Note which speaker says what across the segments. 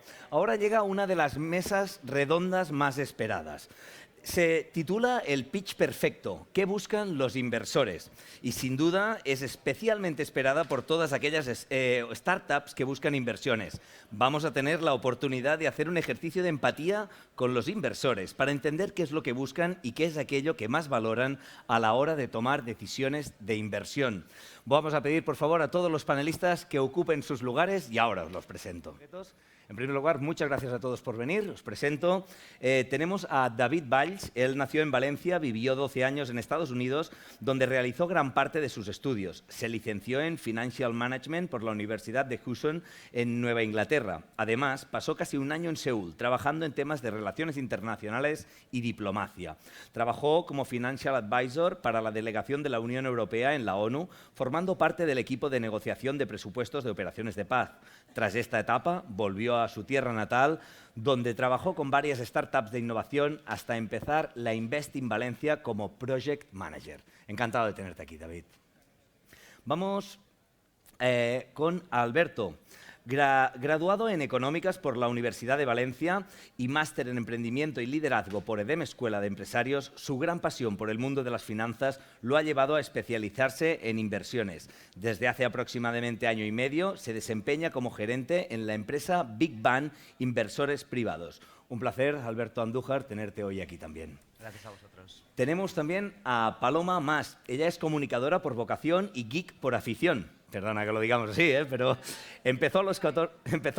Speaker 1: Pero ahora llega una de las mesas redondas más esperadas. Se titula El pitch perfecto, ¿qué buscan los inversores? Y sin duda es especialmente esperada por todas aquellas startups que buscan inversiones. Vamos a tener la oportunidad de hacer un ejercicio de empatía con los inversores para entender qué es lo que buscan y qué es aquello que más valoran a la hora de tomar decisiones de inversión. Vamos a pedir, por favor, a todos los panelistas que ocupen sus lugares y ahora os los presento. En primer lugar, muchas gracias a todos por venir. Os presento. Tenemos a David Valls. Él nació en Valencia, vivió 12 años en Estados Unidos, donde realizó gran parte de sus estudios. Se licenció en Financial Management por la Universidad de Hudson en Nueva Inglaterra. Además, pasó casi un año en Seúl, trabajando en temas de relaciones internacionales y diplomacia. Trabajó como Financial Advisor para la delegación de la Unión Europea en la ONU, formando parte del equipo de negociación de presupuestos de operaciones de paz. Tras esta etapa, volvió a su tierra natal, donde trabajó con varias startups de innovación hasta empezar la Investing Valencia como Project Manager. Encantado de tenerte aquí, David. Vamos con Alberto. Graduado en Económicas por la Universidad de Valencia y máster en Emprendimiento y Liderazgo por EDEM Escuela de Empresarios, su gran pasión por el mundo de las finanzas lo ha llevado a especializarse en inversiones. Desde hace aproximadamente año y medio se desempeña como gerente en la empresa Big Bang Inversores Privados. Un placer, Alberto Andújar, tenerte hoy aquí también.
Speaker 2: Gracias a vosotros.
Speaker 1: Tenemos también a Paloma Mas. Ella es comunicadora por vocación y geek por afición. Perdona que lo digamos así, pero empezó a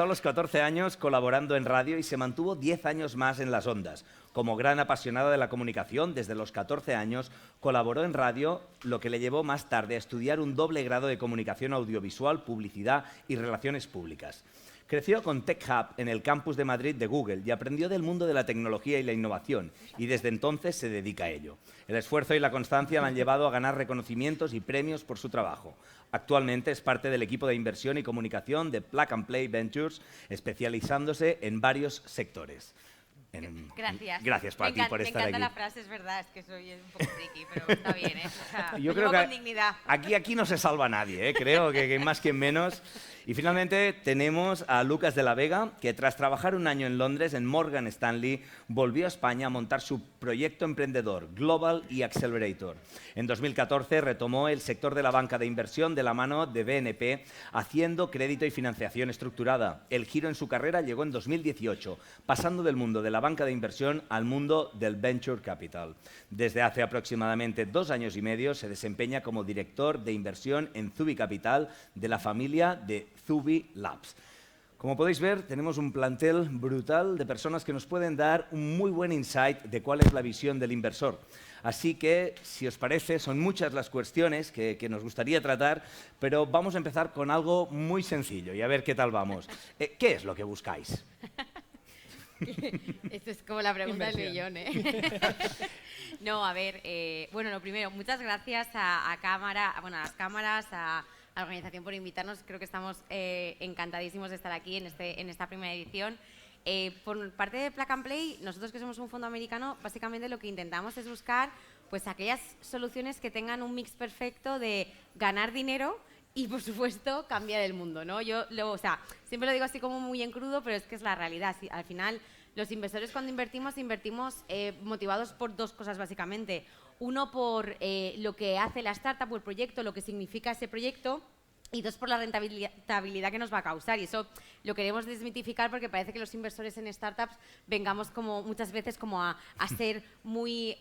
Speaker 1: los 14 años colaborando en radio y se mantuvo 10 años más en las ondas. Como gran apasionada de la comunicación, desde los 14 años colaboró en radio, lo que le llevó más tarde a estudiar un doble grado de comunicación audiovisual, publicidad y relaciones públicas. Creció con Tech Hub en el campus de Madrid de Google y aprendió del mundo de la tecnología y la innovación, y desde entonces se dedica a ello. El esfuerzo y la constancia la han llevado a ganar reconocimientos y premios por su trabajo. Actualmente es parte del equipo de inversión y comunicación de Plug and Play Ventures, especializándose en varios sectores.
Speaker 3: Gracias.
Speaker 1: Gracias, Pati, por estar aquí.
Speaker 3: Me encanta la frase, es verdad, es que soy un poco friki, pero está bien, ¿eh? O sea,
Speaker 1: yo creo que
Speaker 3: con dignidad.
Speaker 1: Aquí no se salva nadie, ¿eh? Creo que más que menos. Y finalmente tenemos a Lucas de la Vega, que tras trabajar un año en Londres, en Morgan Stanley, volvió a España a montar su proyecto emprendedor, Global y Accelerator. En 2014 retomó el sector de la banca de inversión de la mano de BNP, haciendo crédito y financiación estructurada. El giro en su carrera llegó en 2018, pasando del mundo de la banca de inversión al mundo del Venture Capital. Desde hace aproximadamente 2 años y medio se desempeña como director de inversión en Zubi Capital de la familia de Zubi Labs. Como podéis ver, tenemos un plantel brutal de personas que nos pueden dar un muy buen insight de cuál es la visión del inversor. Así que, si os parece, son muchas las cuestiones que nos gustaría tratar, pero vamos a empezar con algo muy sencillo y a ver qué tal vamos. ¿Qué es lo que buscáis?
Speaker 3: Esto es como la pregunta del millón, ¿eh? No, a ver, bueno, lo primero, muchas gracias a las cámaras, a la organización por invitarnos. Creo que estamos encantadísimos de estar aquí en esta primera edición. Por parte de Plug and Play, nosotros que somos un fondo americano, básicamente lo que intentamos es buscar pues aquellas soluciones que tengan un mix perfecto de ganar dinero y, por supuesto, cambiar el mundo, ¿no? Siempre lo digo así como muy en crudo, pero es que es la realidad. Al final, los inversores cuando invertimos motivados por 2 cosas, básicamente. Uno, por lo que hace la startup o el proyecto, lo que significa ese proyecto. Y 2, por la rentabilidad que nos va a causar. Y eso lo queremos desmitificar porque parece que los inversores en startups vengamos como muchas veces como a ser muy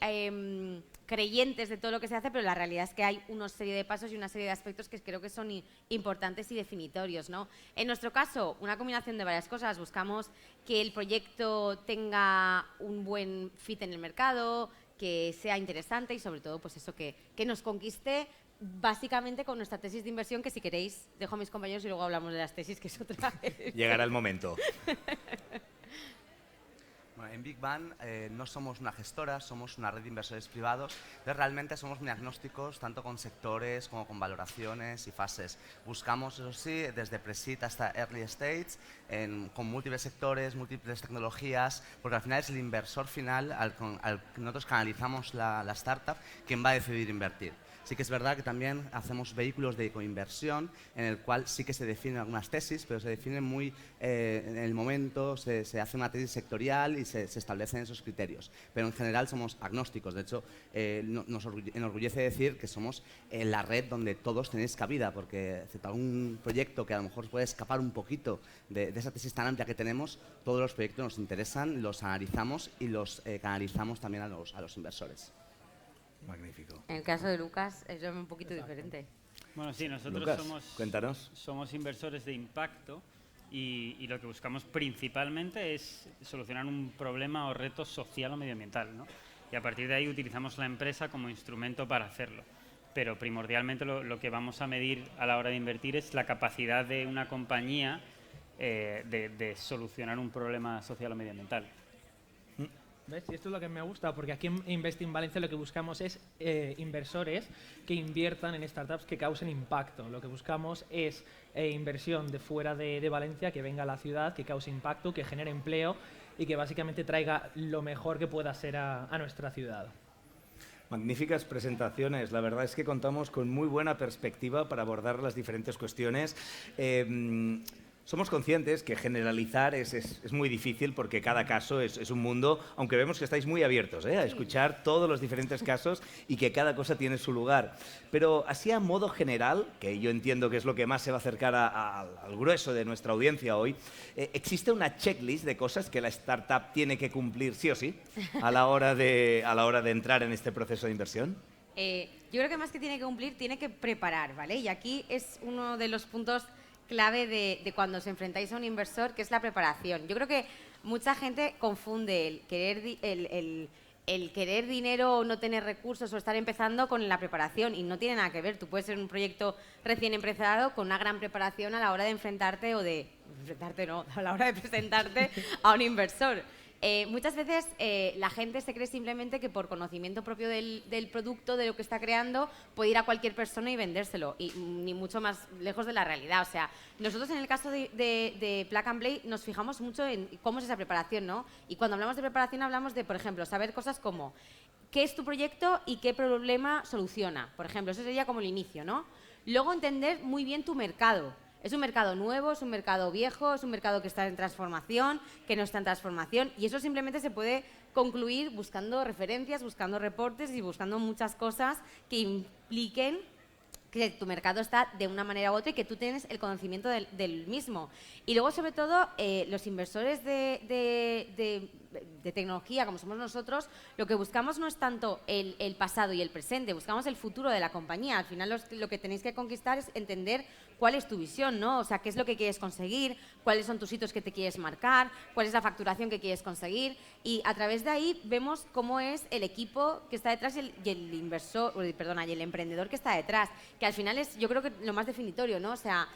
Speaker 3: creyentes de todo lo que se hace, pero la realidad es que hay una serie de pasos y una serie de aspectos que creo que son importantes y definitorios, ¿no? En nuestro caso, una combinación de varias cosas. Buscamos que el proyecto tenga un buen fit en el mercado, que sea interesante y sobre todo pues eso, que nos conquiste básicamente con nuestra tesis de inversión, que si queréis dejo a mis compañeros y luego hablamos de las tesis, que es otra vez.
Speaker 1: Llegará el momento.
Speaker 2: Bueno, en Big Bang no somos una gestora, somos una red de inversores privados, pero realmente somos muy agnósticos tanto con sectores como con valoraciones y fases. Buscamos, eso sí, desde pre-seed hasta early stage, con múltiples sectores, múltiples tecnologías, porque al final es el inversor final al que nosotros canalizamos la startup quien va a decidir invertir. Sí que es verdad que también hacemos vehículos de coinversión en el cual sí que se definen algunas tesis, pero se definen muy en el momento, se hace una tesis sectorial y se establecen esos criterios. Pero en general somos agnósticos. De hecho, nos enorgullece decir que somos la red donde todos tenéis cabida, porque excepto algún proyecto que a lo mejor puede escapar un poquito de esa tesis tan amplia que tenemos, todos los proyectos nos interesan, los analizamos y los canalizamos también a los inversores.
Speaker 1: Magnífico.
Speaker 3: En el caso de Lucas es un poquito diferente.
Speaker 4: Bueno, sí, nosotros
Speaker 1: Lucas, cuéntanos.
Speaker 4: somos inversores de impacto y lo que buscamos principalmente es solucionar un problema o reto social o medioambiental, ¿no? Y a partir de ahí utilizamos la empresa como instrumento para hacerlo. Pero primordialmente lo que vamos a medir a la hora de invertir es la capacidad de una compañía de solucionar un problema social o medioambiental.
Speaker 5: ¿Ves? Y esto es lo que me gusta, porque aquí en Investing Valencia lo que buscamos es inversores que inviertan en startups que causen impacto. Lo que buscamos es inversión de fuera de Valencia, que venga a la ciudad, que cause impacto, que genere empleo y que básicamente traiga lo mejor que pueda ser a nuestra ciudad.
Speaker 1: Magníficas presentaciones. La verdad es que contamos con muy buena perspectiva para abordar las diferentes cuestiones. Somos conscientes que generalizar es muy difícil porque cada caso es un mundo, aunque vemos que estáis muy abiertos a escuchar todos los diferentes casos y que cada cosa tiene su lugar. Pero así a modo general, que yo entiendo que es lo que más se va a acercar al grueso de nuestra audiencia hoy, ¿existe una checklist de cosas que la startup tiene que cumplir sí o sí a la hora de entrar en este proceso de inversión?
Speaker 3: Yo creo que más que tiene que cumplir, tiene que preparar, ¿vale? Y aquí es uno de los puntos clave de cuando os enfrentáis a un inversor, que es la preparación. Yo creo que mucha gente confunde el querer dinero o no tener recursos o estar empezando con la preparación y no tiene nada que ver. Tú puedes ser un proyecto recién empezado con una gran preparación a la hora de enfrentarte a la hora de presentarte a un inversor. Muchas veces la gente se cree simplemente que por conocimiento propio del producto, de lo que está creando, puede ir a cualquier persona y vendérselo, y ni mucho más lejos de la realidad. O sea, nosotros en el caso de Plug and Play nos fijamos mucho en cómo es esa preparación, ¿no? Y cuando hablamos de preparación hablamos de, por ejemplo, saber cosas como qué es tu proyecto y qué problema soluciona. Por ejemplo, eso sería como el inicio, ¿no? Luego entender muy bien tu mercado. ¿Es un mercado nuevo? ¿Es un mercado viejo? ¿Es un mercado que está en transformación? ¿Que no está en transformación? Y eso simplemente se puede concluir buscando referencias, buscando reportes y buscando muchas cosas que impliquen que tu mercado está de una manera u otra y que tú tienes el conocimiento del mismo. Y luego, sobre todo, los inversores de tecnología, como somos nosotros, lo que buscamos no es tanto el pasado y el presente, buscamos el futuro de la compañía. Al final lo que tenéis que conquistar es entender cuál es tu visión, ¿no? O sea, qué es lo que quieres conseguir, cuáles son tus hitos que te quieres marcar, cuál es la facturación que quieres conseguir, y a través de ahí vemos cómo es el equipo que está detrás y el emprendedor que está detrás, que al final es, yo creo que lo más definitorio, ¿no? O sea,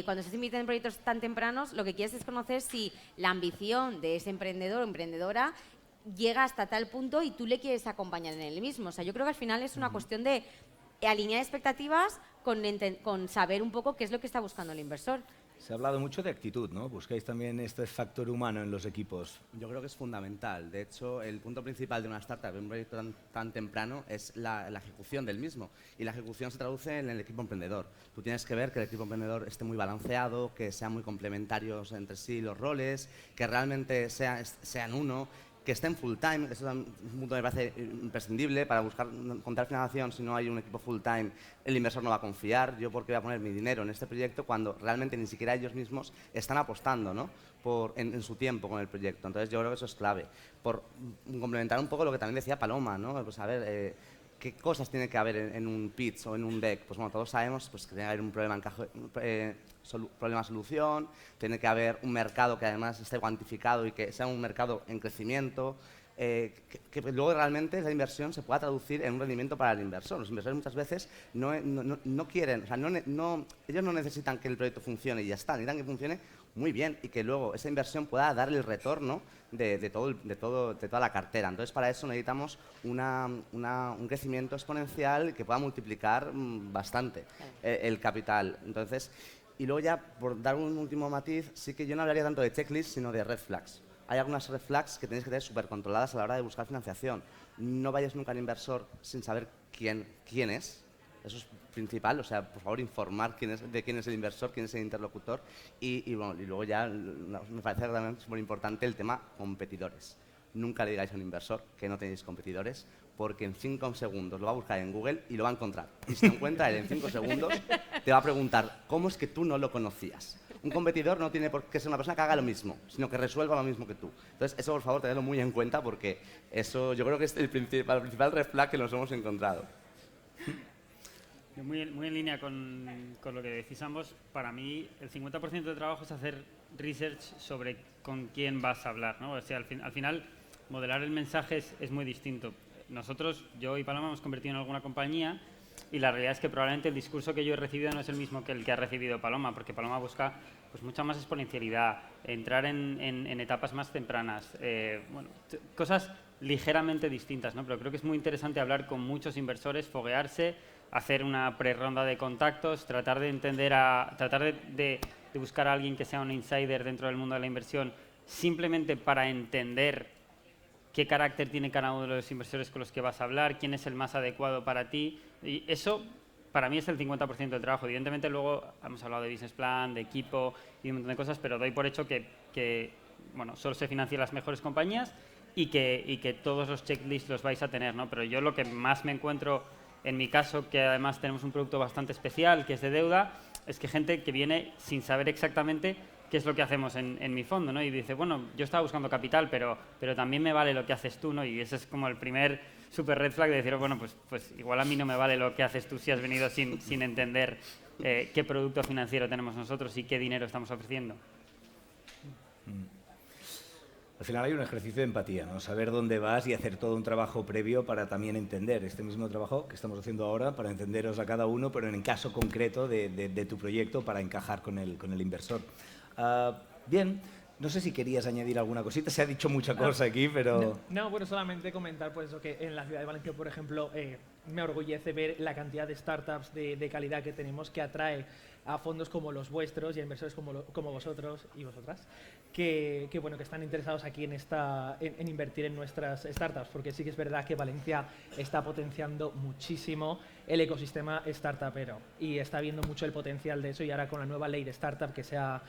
Speaker 3: cuando se invita en proyectos tan tempranos, lo que quieres es conocer si la ambición de ese emprendedor o emprendedora llega hasta tal punto y tú le quieres acompañar en el mismo. O sea, yo creo que al final es una cuestión de alinear expectativas con saber un poco qué es lo que está buscando el inversor.
Speaker 1: Se ha hablado mucho de actitud, ¿no? ¿Buscáis también este factor humano en los equipos?
Speaker 2: Yo creo que es fundamental. De hecho, el punto principal de una startup, de un proyecto tan temprano, es la ejecución del mismo. Y la ejecución se traduce en el equipo emprendedor. Tú tienes que ver que el equipo emprendedor esté muy balanceado, que sean muy complementarios entre sí los roles, que realmente sean uno, que estén full time. Eso es un punto que me parece imprescindible para contar financiación. Si no hay un equipo full time, el inversor no va a confiar. Yo, ¿por qué voy a poner mi dinero en este proyecto cuando realmente ni siquiera ellos mismos están apostando, ¿no? en su tiempo con el proyecto? Entonces yo creo que eso es clave. Por complementar un poco lo que también decía Paloma, ¿no? Pues a ver, ¿qué cosas tiene que haber en un pitch o en un deck? Pues bueno, todos sabemos pues, que tiene que haber un problema-solución, tiene que haber un mercado que además esté cuantificado y que sea un mercado en crecimiento, que luego realmente esa inversión se pueda traducir en un rendimiento para el inversor. Los inversores muchas veces no quieren, o sea, ellos no necesitan que el proyecto funcione y ya está, necesitan que funcione muy bien y que luego esa inversión pueda dar el retorno de toda la cartera. Entonces, para eso necesitamos un crecimiento exponencial que pueda multiplicar bastante el capital. Entonces, y luego ya, por dar un último matiz, sí que yo no hablaría tanto de checklist, sino de red flags. Hay algunas red flags que tenéis que tener súper controladas a la hora de buscar financiación. No vayáis nunca al inversor sin saber quién es. Eso es principal, o sea, por favor, informar de quién es el inversor, quién es el interlocutor. Y luego ya me parece también súper importante el tema competidores. Nunca le digáis a un inversor que no tenéis competidores, porque en 5 segundos lo va a buscar en Google y lo va a encontrar. Y si lo encuentra él en 5 segundos, te va a preguntar cómo es que tú no lo conocías. Un competidor no tiene por qué ser una persona que haga lo mismo, sino que resuelva lo mismo que tú. Entonces, eso, por favor, tenedlo muy en cuenta, porque eso yo creo que es el principal red flag que nos hemos encontrado.
Speaker 4: Muy en línea con lo que decís ambos, para mí el 50% de trabajo es hacer research sobre con quién vas a hablar, ¿no? O sea, al final, modelar el mensaje es muy distinto. Nosotros, yo y Paloma, hemos convertido en alguna compañía y la realidad es que probablemente el discurso que yo he recibido no es el mismo que el que ha recibido Paloma, porque Paloma busca pues mucha más exponencialidad, entrar en etapas más tempranas, cosas ligeramente distintas, ¿no? Pero creo que es muy interesante hablar con muchos inversores, foguearse, hacer una pre-ronda de contactos, tratar de entender, tratar de buscar a alguien que sea un insider dentro del mundo de la inversión, simplemente para entender qué carácter tiene cada uno de los inversores con los que vas a hablar, quién es el más adecuado para ti. Y eso, para mí, es el 50% del trabajo. Evidentemente, luego hemos hablado de business plan, de equipo y un montón de cosas, pero doy por hecho que solo se financian las mejores compañías y que todos los checklists los vais a tener, ¿no? Pero yo lo que más me encuentro, en mi caso, que además tenemos un producto bastante especial, que es de deuda, es que gente que viene sin saber exactamente qué es lo que hacemos en mi fondo, ¿no? Y dice, bueno, yo estaba buscando capital, pero también me vale lo que haces tú, ¿no? Y ese es como el primer super red flag de decir, bueno, pues igual a mí no me vale lo que haces tú si has venido sin entender qué producto financiero tenemos nosotros y qué dinero estamos ofreciendo.
Speaker 1: Al final hay un ejercicio de empatía, ¿no? Saber dónde vas y hacer todo un trabajo previo para también entender este mismo trabajo que estamos haciendo ahora, para entenderos a cada uno, pero en el caso concreto de tu proyecto para encajar con el inversor. Bien, no sé si querías añadir alguna cosita, se ha dicho mucha cosa aquí, pero...
Speaker 5: No, bueno, solamente comentar pues eso, que en la ciudad de Valencia, por ejemplo, me orgullece ver la cantidad de startups de calidad que tenemos, que atrae a fondos como los vuestros y a inversores como vosotros y vosotras, que están interesados aquí en invertir en nuestras startups, porque sí que es verdad que Valencia está potenciando muchísimo el ecosistema startupero y está viendo mucho el potencial de eso, y ahora con la nueva ley de startup que se ha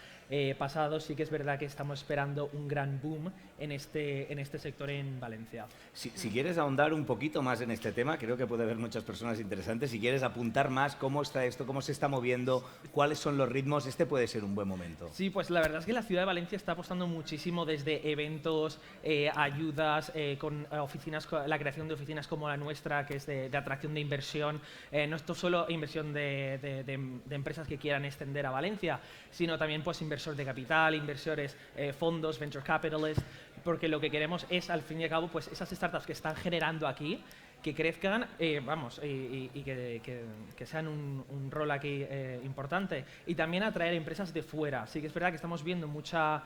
Speaker 5: pasado, sí que es verdad que estamos esperando un gran boom en este sector en Valencia.
Speaker 1: Si quieres ahondar un poquito más en este tema, creo que puede haber muchas personas interesantes. Si quieres apuntar más cómo está esto, cómo se está moviendo, cuáles son los ritmos, este puede ser un buen momento.
Speaker 5: Sí, pues la verdad es que la ciudad de Valencia está apostando muchísimo desde eventos, ayudas, con oficinas, la creación de oficinas como la nuestra, que es de atracción de inversión. No es solo inversión de empresas que quieran extender a Valencia, sino también pues inversores de capital, inversores, fondos, venture capitalists, porque lo que queremos es, al fin y al cabo, pues esas startups que están generando aquí, que crezcan, y que sean un rol aquí importante. Y también atraer empresas de fuera. Sí que es verdad que estamos viendo mucha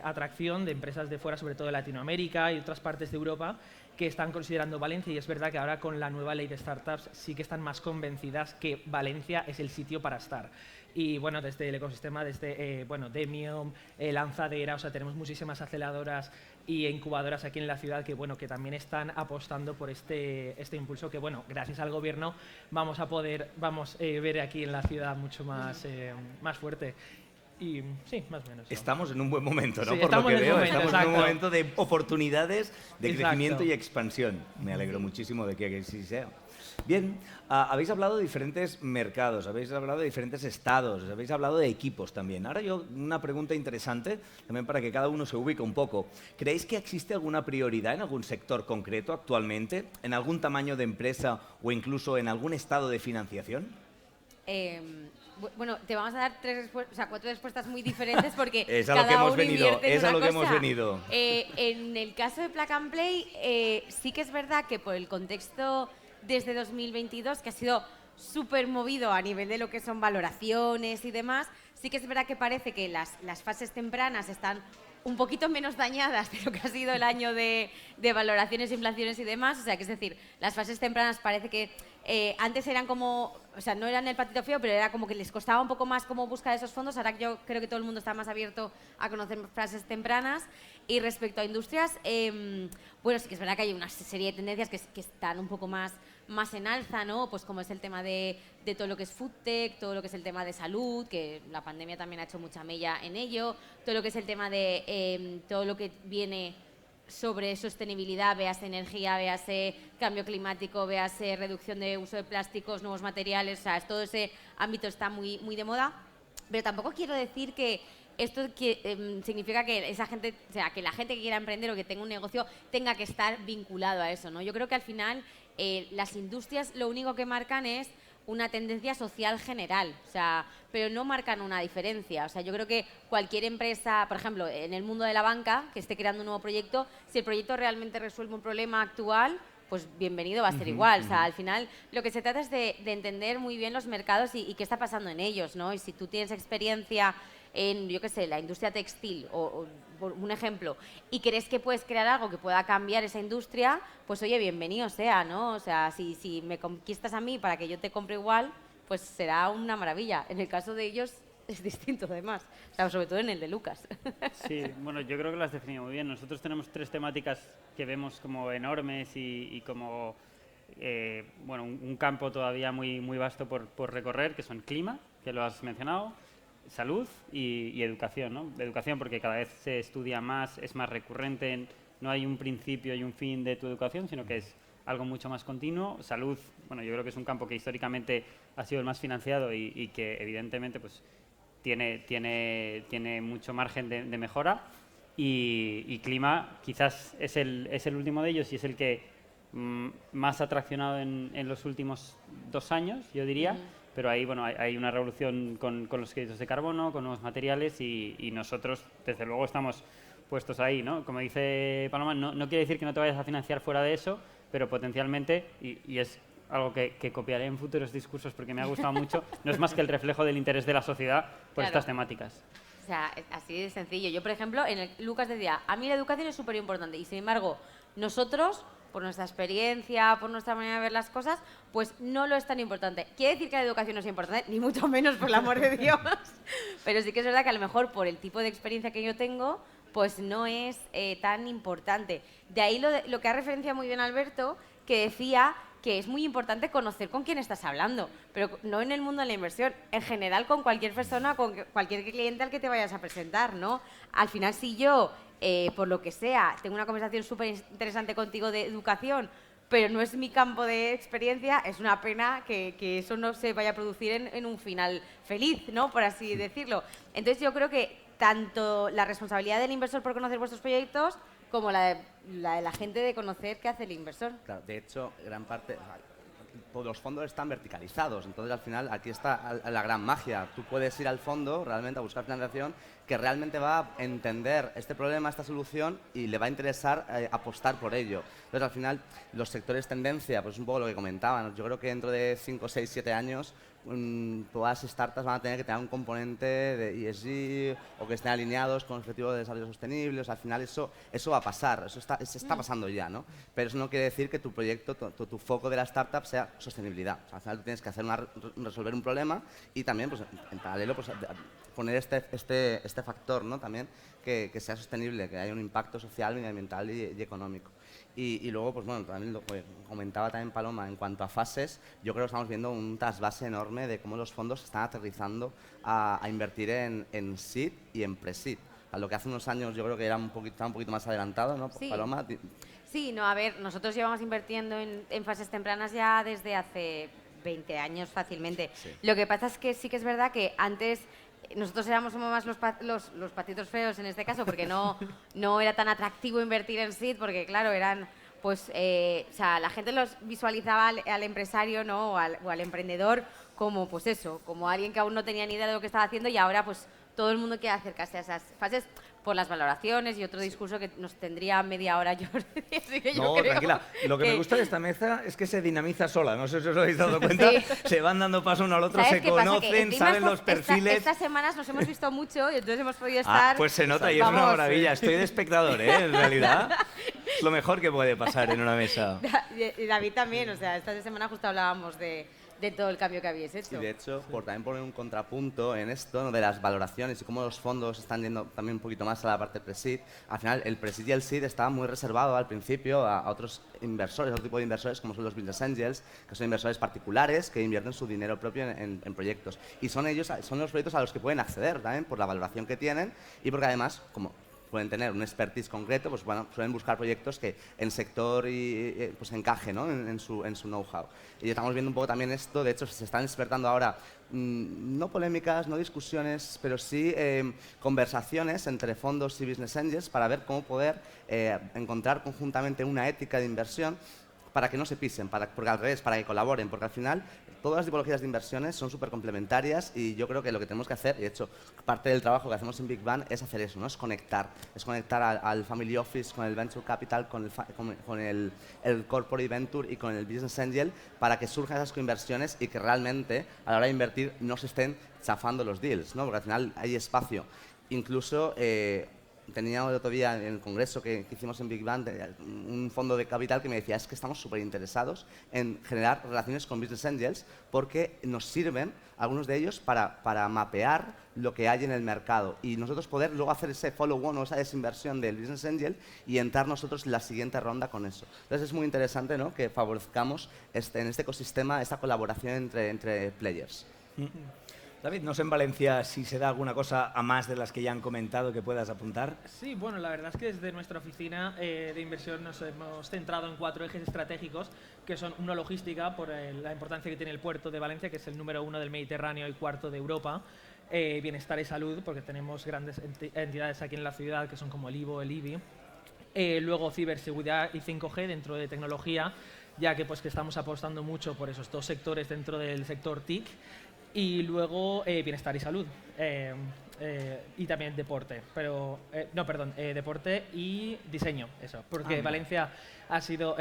Speaker 5: atracción de empresas de fuera, sobre todo de Latinoamérica y otras partes de Europa, que están considerando Valencia, y es verdad que ahora con la nueva ley de startups sí que están más convencidas que Valencia es el sitio para estar. Y bueno, desde el ecosistema, desde Demium, Lanzadera, o sea, tenemos muchísimas aceleradoras y incubadoras aquí en la ciudad que también están apostando por este impulso que, gracias al gobierno vamos a poder ver aquí en la ciudad mucho más fuerte. Y sí, más o menos.
Speaker 1: Estamos en un buen momento, ¿no?
Speaker 5: Sí,
Speaker 1: por lo que veo, estamos
Speaker 5: exacto.
Speaker 1: en un momento de oportunidades, de
Speaker 5: Exacto.
Speaker 1: crecimiento y expansión. Me alegro muchísimo de que así sea. Bien, habéis hablado de diferentes mercados, habéis hablado de diferentes estados, habéis hablado de equipos también. Ahora una pregunta interesante, también para que cada uno se ubique un poco. ¿Creéis que existe alguna prioridad en algún sector concreto actualmente, en algún tamaño de empresa o incluso en algún estado de financiación?
Speaker 3: Bueno, te vamos a dar 4 respuestas muy diferentes porque
Speaker 1: es a lo que hemos venido, es a lo que hemos venido.
Speaker 3: En el caso de Plug and Play, sí que es verdad que por el contexto desde 2022, que ha sido súper movido a nivel de lo que son valoraciones y demás, Sí que es verdad que parece que las fases tempranas están un poquito menos dañadas de lo que ha sido el año de valoraciones, inflaciones y demás. O sea, que es decir, las fases tempranas parece que antes eran como, o sea, no eran el patito feo, pero era como que les costaba un poco más cómo buscar esos fondos. Ahora yo creo que todo el mundo está más abierto a conocer fases tempranas. Y respecto a industrias, bueno, sí que es verdad que hay una serie de tendencias que están un poco más en alza, ¿no? Pues como es el tema de todo lo que es foodtech, todo lo que es el tema de salud, que la pandemia también ha hecho mucha mella en ello, todo lo que es el tema de todo lo que viene sobre sostenibilidad, véase energía, véase cambio climático, véase reducción de uso de plásticos, nuevos materiales, o sea, todo ese ámbito está muy de moda, pero tampoco quiero decir que esto significa que esa gente, o sea, que la gente que quiera emprender o que tenga un negocio tenga que estar vinculado a eso, ¿no? Yo creo que al final las industrias lo único que marcan es una tendencia social general, o sea, pero no marcan una diferencia. O sea, yo creo que cualquier empresa, por ejemplo, en el mundo de la banca, que esté creando un nuevo proyecto, si el proyecto realmente resuelve un problema actual, pues bienvenido va a ser igual. O sea, al final lo que se trata es de entender muy bien los mercados y qué está pasando en ellos, ¿no? Y si tú tienes experiencia en, yo qué sé, la industria textil o por un ejemplo, y crees que puedes crear algo que pueda cambiar esa industria, pues oye, bienvenido sea, ¿no? O sea, si me conquistas a mí para que yo te compre igual, pues será una maravilla. En el caso de ellos es distinto, además. O sea, sobre todo en el de Lucas.
Speaker 4: Sí, bueno, yo creo que lo has definido muy bien. Nosotros tenemos 3 temáticas que vemos como enormes y como bueno, un campo todavía muy vasto por recorrer, que son clima, que lo has mencionado, salud y educación, ¿no? Educación porque cada vez se estudia más, es más recurrente, no hay un principio y un fin de tu educación, sino que es algo mucho más continuo. Salud, bueno, yo creo que es un campo que históricamente ha sido el más financiado y que evidentemente pues tiene mucho margen de mejora. Y clima quizás es el último de ellos y es el que más ha traccionado en los últimos 2 años, yo diría. Pero ahí, bueno, hay una revolución con los créditos de carbono, con nuevos materiales y nosotros, desde luego, estamos puestos ahí, ¿no? Como dice Paloma, no quiere decir que no te vayas a financiar fuera de eso, pero potencialmente, y es algo que copiaré en futuros discursos porque me ha gustado mucho, no es más que el reflejo del interés de la sociedad por estas temáticas.
Speaker 3: O sea, así de sencillo. Yo, por ejemplo, Lucas decía, a mí la educación es súper importante y, sin embargo, nosotros, por nuestra experiencia, por nuestra manera de ver las cosas, pues no lo es tan importante. ¿Quiere decir que la educación no es importante? Ni mucho menos, por el amor de Dios. Pero sí que es verdad que a lo mejor por el tipo de experiencia que yo tengo, pues no es tan importante. De ahí lo que ha referenciado muy bien Alberto, que decía que es muy importante conocer con quién estás hablando, pero no en el mundo de la inversión, en general con cualquier persona, con cualquier cliente al que te vayas a presentar, ¿no? Al final, si yo, por lo que sea, tengo una conversación súper interesante contigo de educación, pero no es mi campo de experiencia, es una pena que eso no se vaya a producir en un final feliz, ¿no? Por así decirlo. Entonces yo creo que tanto la responsabilidad del inversor por conocer vuestros proyectos como la de la gente de conocer qué hace el inversor.
Speaker 2: Claro, de hecho, gran parte, los fondos están verticalizados, entonces al final aquí está la gran magia. Tú puedes ir al fondo realmente a buscar financiación que realmente va a entender este problema, esta solución y le va a interesar apostar por ello. Entonces al final los sectores tendencia, pues un poco lo que comentaban, yo creo que dentro de 5, 6, 7 años todas las startups van a tener que tener un componente de ESG o que estén alineados con objetivos de desarrollo sostenible. O sea, al final eso va a pasar, se está pasando ya, ¿no? Pero eso no quiere decir que tu proyecto, tu foco de la startup sea sostenibilidad. O sea, al final tú tienes que resolver un problema y también, pues, en paralelo, pues, poner este factor, ¿no? También que sea sostenible, que haya un impacto social, medioambiental y económico. Y luego, pues bueno, también lo que comentaba también Paloma, en cuanto a fases, yo creo que estamos viendo un trasvase enorme de cómo los fondos están aterrizando a invertir en seed y en pre-seed. A lo que hace unos años yo creo que estaba un poquito más adelantado, ¿no,
Speaker 3: Sí.
Speaker 2: Paloma?
Speaker 3: Sí, no, a ver, nosotros llevamos invirtiendo en fases tempranas ya desde hace 20 años fácilmente.
Speaker 2: Sí.
Speaker 3: Lo que pasa es que sí que es verdad que antes nosotros éramos como más los patitos feos en este caso, porque no era tan atractivo invertir en seed, porque claro, eran, pues, o sea, la gente los visualizaba al empresario, ¿no? o al emprendedor como, pues eso, como alguien que aún no tenía ni idea de lo que estaba haciendo y ahora, pues, todo el mundo quiere acercarse a esas fases por las valoraciones y otro discurso que nos tendría media hora Jordi. Así que yo
Speaker 1: No,
Speaker 3: creo
Speaker 1: tranquila. Lo que me gusta de esta mesa es que se dinamiza sola. No sé si os habéis dado cuenta.
Speaker 3: Sí.
Speaker 1: Se van dando paso uno al otro,
Speaker 3: ¿Sabes
Speaker 1: se
Speaker 3: qué pasa? Que
Speaker 1: conocen,
Speaker 3: encima
Speaker 1: saben los perfiles.
Speaker 3: Estas semanas nos hemos visto mucho y entonces hemos podido estar...
Speaker 1: Pues se nota y es una
Speaker 3: Vamos.
Speaker 1: maravilla. Estoy de espectador, en realidad. Es lo mejor que puede pasar en una mesa.
Speaker 3: Y David también, o sea, esta semana justo hablábamos de todo el cambio que habéis hecho.
Speaker 2: Y de hecho, por también poner un contrapunto en esto, ¿no?, de las valoraciones y cómo los fondos están yendo también un poquito más a la parte pre-seed, al final el pre-seed y el seed estaban muy reservados al principio a otros inversores, a otro tipo de inversores como son los business angels, que son inversores particulares que invierten su dinero propio en proyectos. Y son los proyectos a los que pueden acceder también por la valoración que tienen y porque además, como pueden tener un expertise concreto, pues bueno, suelen buscar proyectos que en sector pues encajen, ¿no?, en su know-how. Y estamos viendo un poco también esto, de hecho se están despertando ahora no polémicas, no discusiones, pero sí conversaciones entre fondos y business angels para ver cómo poder encontrar conjuntamente una ética de inversión para que no se pisen, porque al revés, para que colaboren, porque al final todas las tipologías de inversiones son súper complementarias y yo creo que lo que tenemos que hacer, y de hecho parte del trabajo que hacemos en Big Bang es hacer eso, ¿no? Es conectar al Family Office con el Venture Capital, con el Corporate Venture y con el Business Angel para que surjan esas coinversiones y que realmente a la hora de invertir no se estén chafando los deals, ¿no? Porque al final hay espacio. Incluso tenía el otro día en el congreso que hicimos en Big Bang un fondo de capital que me decía es que estamos súper interesados en generar relaciones con business angels porque nos sirven, algunos de ellos, para mapear lo que hay en el mercado y nosotros poder luego hacer ese follow-on o esa desinversión del business angel y entrar nosotros en la siguiente ronda con eso. Entonces es muy interesante, ¿no?, que favorezcamos en este ecosistema esta colaboración entre players.
Speaker 1: David, no sé en Valencia si se da alguna cosa a más de las que ya han comentado que puedas apuntar.
Speaker 5: Sí, bueno, la verdad es que desde nuestra oficina de inversión nos hemos centrado en 4 ejes estratégicos, que son uno, logística, por la importancia que tiene el puerto de Valencia, que es el número 1 del Mediterráneo y 4 de Europa. Bienestar y salud, porque tenemos grandes entidades aquí en la ciudad, que son como el IVO, el IBI. Luego, ciberseguridad y 5G dentro de tecnología, ya que, pues, que estamos apostando mucho por esos 2 sectores dentro del sector TIC. Y luego bienestar y salud y también deporte, deporte y diseño, eso, porque Valencia ha sido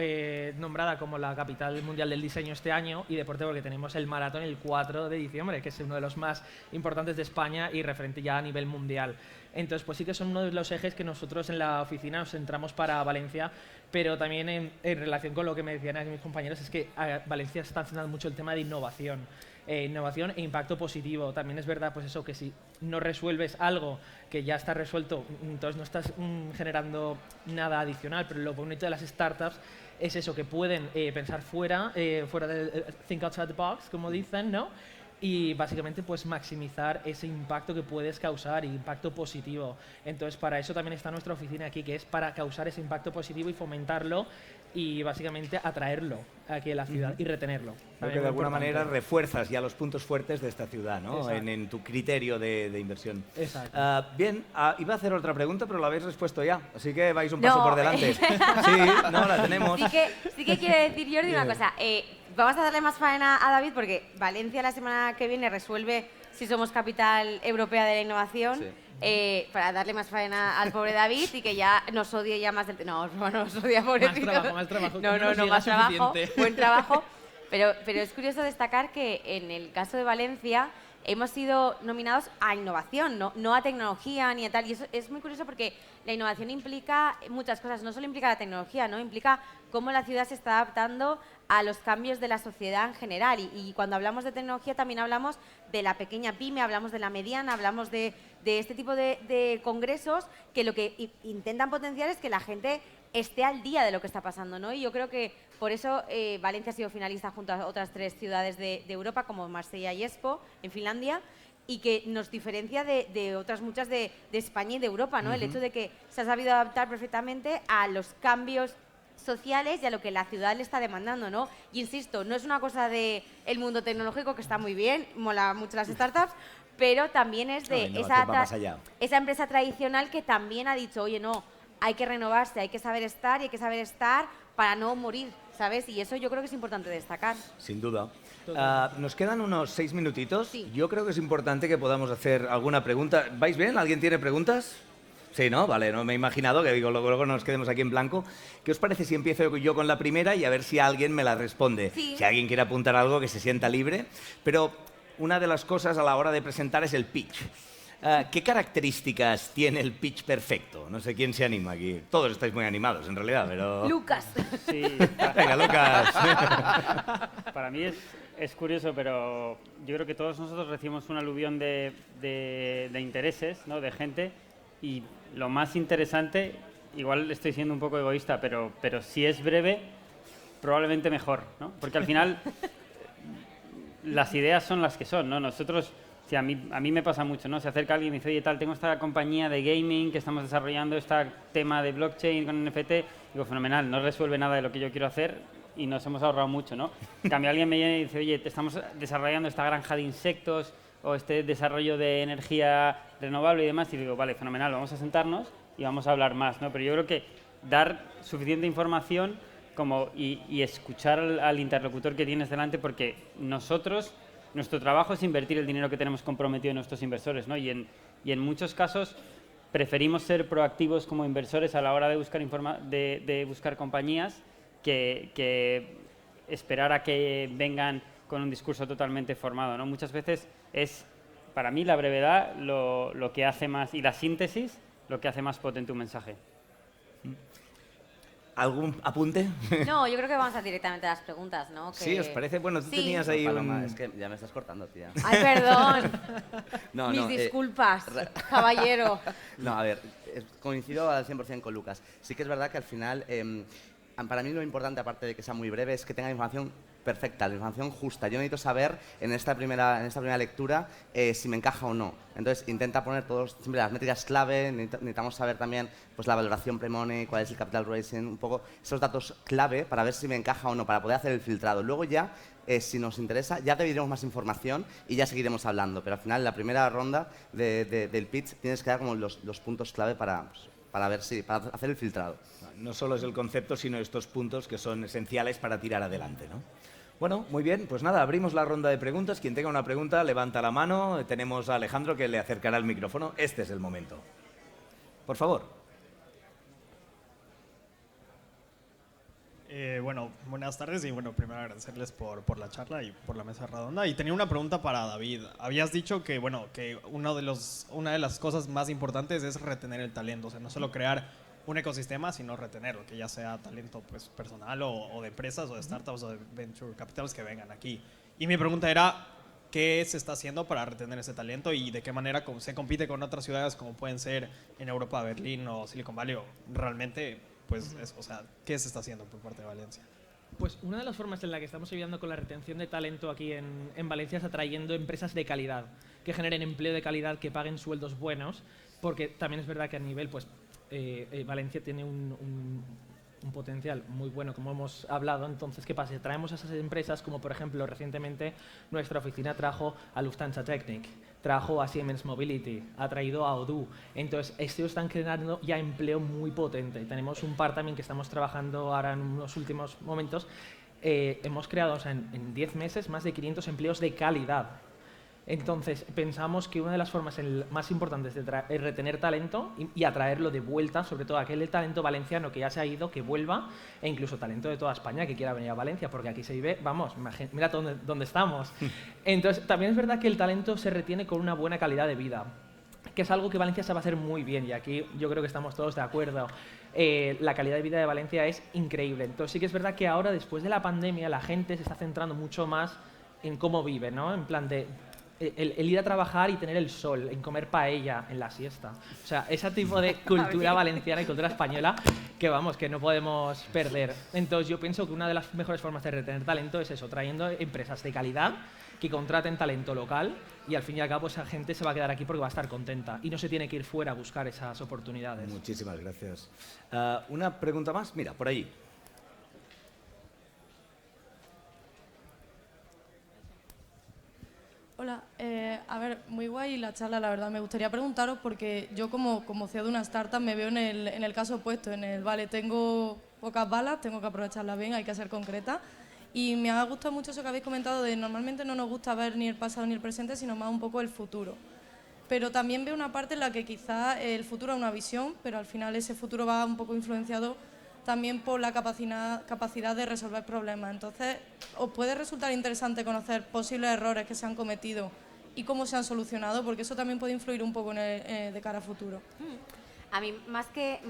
Speaker 5: nombrada como la capital mundial del diseño este año y deporte porque tenemos el maratón el 4 de diciembre, que es uno de los más importantes de España y referente ya a nivel mundial. Entonces, pues sí que son uno de los ejes que nosotros en la oficina nos centramos para Valencia, pero también en relación con lo que me decían aquí mis compañeros, es que Valencia está centrando mucho el tema de innovación. Innovación e impacto positivo. También es verdad, pues eso, que si no resuelves algo que ya está resuelto, entonces no estás generando nada adicional, pero lo bonito de las startups es eso, que pueden pensar fuera del think outside the box, como dicen, ¿no? Y básicamente pues maximizar ese impacto que puedes causar, impacto positivo. Entonces para eso también está nuestra oficina aquí, que es para causar ese impacto positivo y fomentarlo y básicamente atraerlo aquí a la ciudad y retenerlo.
Speaker 1: Porque de alguna manera refuerzas ya los puntos fuertes de esta ciudad, ¿no? En tu criterio de inversión.
Speaker 5: Exacto.
Speaker 1: Bien, iba a hacer otra pregunta, pero la habéis respuesto ya, así que vais un paso por delante. Sí, no, la tenemos.
Speaker 3: Sí que quiere decir, Jordi, una cosa. Vamos a darle más faena a David porque Valencia la semana que viene resuelve si somos capital europea de la innovación. Sí. Para darle más faena al pobre David y que ya nos odie ya más del... No, no nos odia, pobrecito.
Speaker 5: Más trabajo.
Speaker 3: No, más trabajo, buen trabajo. Pero es curioso destacar que en el caso de Valencia hemos sido nominados a innovación, no a tecnología ni a tal. Y eso es muy curioso porque la innovación implica muchas cosas. No solo implica la tecnología, ¿no? Implica cómo la ciudad se está adaptando a los cambios de la sociedad en general. Y cuando hablamos de tecnología también hablamos de la pequeña pyme, hablamos de la mediana, hablamos de este tipo de congresos que lo que intentan potenciar es que la gente esté al día de lo que está pasando, ¿no? Y yo creo que por eso Valencia ha sido finalista junto a otras 3 ciudades de Europa, como Marsella y Espoo, en Finlandia, y que nos diferencia de otras muchas de España y de Europa, ¿no? El hecho de que se ha sabido adaptar perfectamente a los cambios sociales y a lo que la ciudad le está demandando, ¿no? Y insisto, no es una cosa del mundo tecnológico, que está muy bien, mola mucho las startups, pero también es de esa empresa tradicional que también ha dicho, oye, no, hay que renovarse, hay que saber estar y hay que saber estar para no morir, ¿sabes? Y eso yo creo que es importante destacar.
Speaker 1: Sin duda. Nos quedan unos 6 minutitos.
Speaker 3: Sí.
Speaker 1: Yo creo que es importante que podamos hacer alguna pregunta. ¿Vais bien? ¿Alguien tiene preguntas? Sí, ¿no? Vale, no me he imaginado que digo, luego nos quedemos aquí en blanco. ¿Qué os parece si empiezo yo con la primera y a ver si alguien me la responde?
Speaker 3: Sí.
Speaker 1: Si alguien quiere apuntar algo, que se sienta libre. Pero una de las cosas a la hora de presentar es el pitch. ¿Qué características tiene el pitch perfecto? No sé quién se anima aquí. Todos estáis muy animados, en realidad, pero...
Speaker 3: Lucas.
Speaker 4: Sí,
Speaker 1: Venga, Lucas.
Speaker 4: para mí es curioso, pero yo creo que todos nosotros recibimos un aluvión de intereses, ¿no? De gente, y lo más interesante, igual estoy siendo un poco egoísta, pero si es breve, probablemente mejor, ¿no? Porque al final las ideas son las que son, ¿no? Nosotros, si a mí me pasa mucho, ¿no? Se acerca alguien y me dice, oye, tal, tengo esta compañía de gaming que estamos desarrollando este tema de blockchain con NFT. Digo, fenomenal, no resuelve nada de lo que yo quiero hacer y nos hemos ahorrado mucho, ¿no? En cambio, alguien me viene y dice, oye, estamos desarrollando esta granja de insectos o este desarrollo de energía renovable y demás. Y digo, vale, fenomenal, vamos a sentarnos y vamos a hablar más, ¿no? Pero yo creo que dar suficiente información y escuchar al interlocutor que tienes delante, porque nuestro trabajo es invertir el dinero que tenemos comprometido en nuestros inversores, ¿no? Y en muchos casos preferimos ser proactivos como inversores a la hora de buscar compañías que esperar a que vengan con un discurso totalmente formado, ¿no? Muchas veces es, para mí, la brevedad lo que hace más, y la síntesis, lo que hace más potente un mensaje.
Speaker 1: ¿Algún apunte?
Speaker 3: No, yo creo que vamos a directamente a las preguntas, ¿no?
Speaker 1: Sí, ¿os parece? Bueno, tú
Speaker 3: Sí.
Speaker 1: tenías ahí
Speaker 2: Paloma,
Speaker 1: un...
Speaker 2: es que ya me estás cortando, tía.
Speaker 3: Ay, perdón.
Speaker 2: No,
Speaker 3: Mis
Speaker 2: no,
Speaker 3: disculpas, caballero.
Speaker 2: No, a ver, coincido al 100% con Lucas. Sí que es verdad que al final, para mí lo importante, aparte de que sea muy breve, es que tenga información perfecta, la información justa. Yo necesito saber en esta primera lectura si me encaja o no. Entonces, intenta poner siempre las métricas clave, necesitamos saber también pues, la valoración pre-money, cuál es el capital raising, un poco esos datos clave para ver si me encaja o no, para poder hacer el filtrado. Luego ya, si nos interesa, ya te diremos más información y ya seguiremos hablando. Pero al final, en la primera ronda del pitch, tienes que dar como los puntos clave para hacer el filtrado.
Speaker 1: No solo es el concepto, sino estos puntos que son esenciales para tirar adelante, ¿no? Bueno, muy bien, pues nada, abrimos la ronda de preguntas. Quien tenga una pregunta, levanta la mano. Tenemos a Alejandro que le acercará el micrófono. Este es el momento. Por favor.
Speaker 6: Bueno, buenas tardes y bueno, primero agradecerles por la charla y por la mesa redonda. Y tenía una pregunta para David. Habías dicho que, bueno, que una de las cosas más importantes es retener el talento, o sea, no solo crear un ecosistema, sino retenerlo, que ya sea talento pues, personal o de empresas o de startups o de venture capitals que vengan aquí. Y mi pregunta era, ¿qué se está haciendo para retener ese talento y de qué manera se compite con otras ciudades como pueden ser en Europa, Berlín o Silicon Valley? O realmente, pues, o sea, ¿qué se está haciendo por parte de Valencia?
Speaker 5: Pues una de las formas en la que estamos ayudando con la retención de talento aquí en Valencia es atrayendo empresas de calidad, que generen empleo de calidad, que paguen sueldos buenos, porque también es verdad que a nivel, pues, Valencia tiene un potencial muy bueno, como hemos hablado. Entonces, ¿qué pasa? Traemos a esas empresas, como por ejemplo, recientemente nuestra oficina trajo a Lufthansa Technik, trajo a Siemens Mobility, ha traído a Odoo. Entonces, estos están creando ya empleo muy potente. Tenemos un par también que estamos trabajando ahora en unos últimos momentos. Hemos creado, o sea, en 10 meses, más de 500 empleos de calidad. Entonces, pensamos que una de las formas más importantes de retener talento y atraerlo de vuelta, sobre todo aquel talento valenciano que ya se ha ido, que vuelva, e incluso talento de toda España que quiera venir a Valencia, porque aquí se vive, vamos, mira dónde estamos. Entonces, también es verdad que el talento se retiene con una buena calidad de vida, que es algo que Valencia sabe hacer muy bien, y aquí yo creo que estamos todos de acuerdo. La calidad de vida de Valencia es increíble. Entonces, sí que es verdad que ahora, después de la pandemia, la gente se está centrando mucho más en cómo vive, ¿no? En plan de el ir a trabajar y tener el sol, en comer paella en la siesta. O sea, ese tipo de cultura valenciana y cultura española que, vamos, que no podemos perder. Entonces, yo pienso que una de las mejores formas de retener talento es eso, trayendo empresas de calidad que contraten talento local, y al fin y al cabo esa gente se va a quedar aquí porque va a estar contenta y no se tiene que ir fuera a buscar esas oportunidades.
Speaker 1: Muchísimas gracias. ¿Una pregunta más? Mira, por allí.
Speaker 7: Hola, a ver, muy guay la charla, la verdad. Me gustaría preguntaros, porque yo como CEO de una startup me veo en el caso opuesto, vale, tengo pocas balas, tengo que aprovecharlas bien, hay que ser concreta. Y me ha gustado mucho eso que habéis comentado de normalmente no nos gusta ver ni el pasado ni el presente, sino más un poco el futuro. pero también veo una parte en la que quizá el futuro es una visión, pero al final ese futuro va un poco influenciado también por la capacidad de resolver problemas. Entonces, os puede resultar interesante conocer posibles errores que se han cometido y cómo se han solucionado, porque eso también puede influir un poco de cara a futuro.
Speaker 3: A mí, más que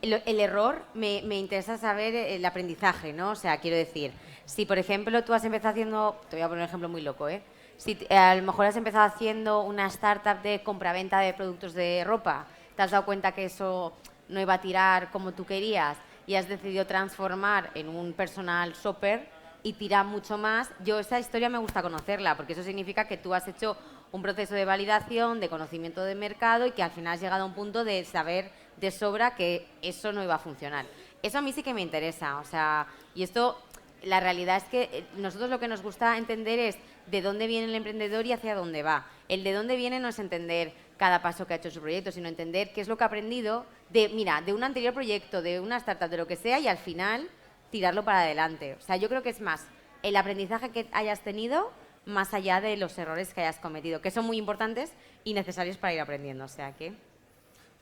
Speaker 3: el error, me interesa saber el aprendizaje, ¿no? O sea, quiero decir, si por ejemplo tú has empezado haciendo, te voy a poner un ejemplo muy loco, ¿eh? Si a lo mejor has empezado haciendo una startup de compraventa de productos de ropa, te has dado cuenta que eso no iba a tirar como tú querías y has decidido transformar en un personal shopper y tirar mucho más, yo esa historia me gusta conocerla, porque eso significa que tú has hecho un proceso de validación, de conocimiento de mercado y que al final has llegado a un punto de saber de sobra que eso no iba a funcionar. Eso a mí sí que me interesa, o sea, y esto, la realidad es que nosotros lo que nos gusta entender es de dónde viene el emprendedor y hacia dónde va. El de dónde viene no es entender cada paso que ha hecho en su proyecto, sino entender qué es lo que ha aprendido de un anterior proyecto, de una startup, de lo que sea, y al final tirarlo para adelante. O sea, yo creo que es más el aprendizaje que hayas tenido más allá de los errores que hayas cometido, que son muy importantes y necesarios para ir aprendiendo. O sea que...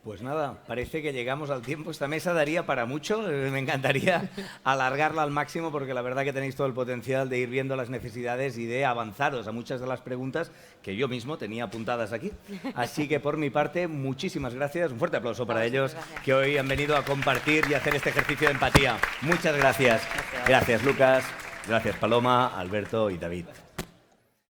Speaker 1: Pues nada, parece que llegamos al tiempo. Esta mesa daría para mucho. Me encantaría alargarla al máximo porque la verdad que tenéis todo el potencial de ir viendo las necesidades y de avanzaros a muchas de las preguntas que yo mismo tenía apuntadas aquí. Así que por mi parte, muchísimas gracias. Un fuerte aplauso para ellos que hoy han venido a compartir y hacer este ejercicio de empatía. Muchas gracias. Gracias, Lucas. Gracias, Paloma, Alberto y David.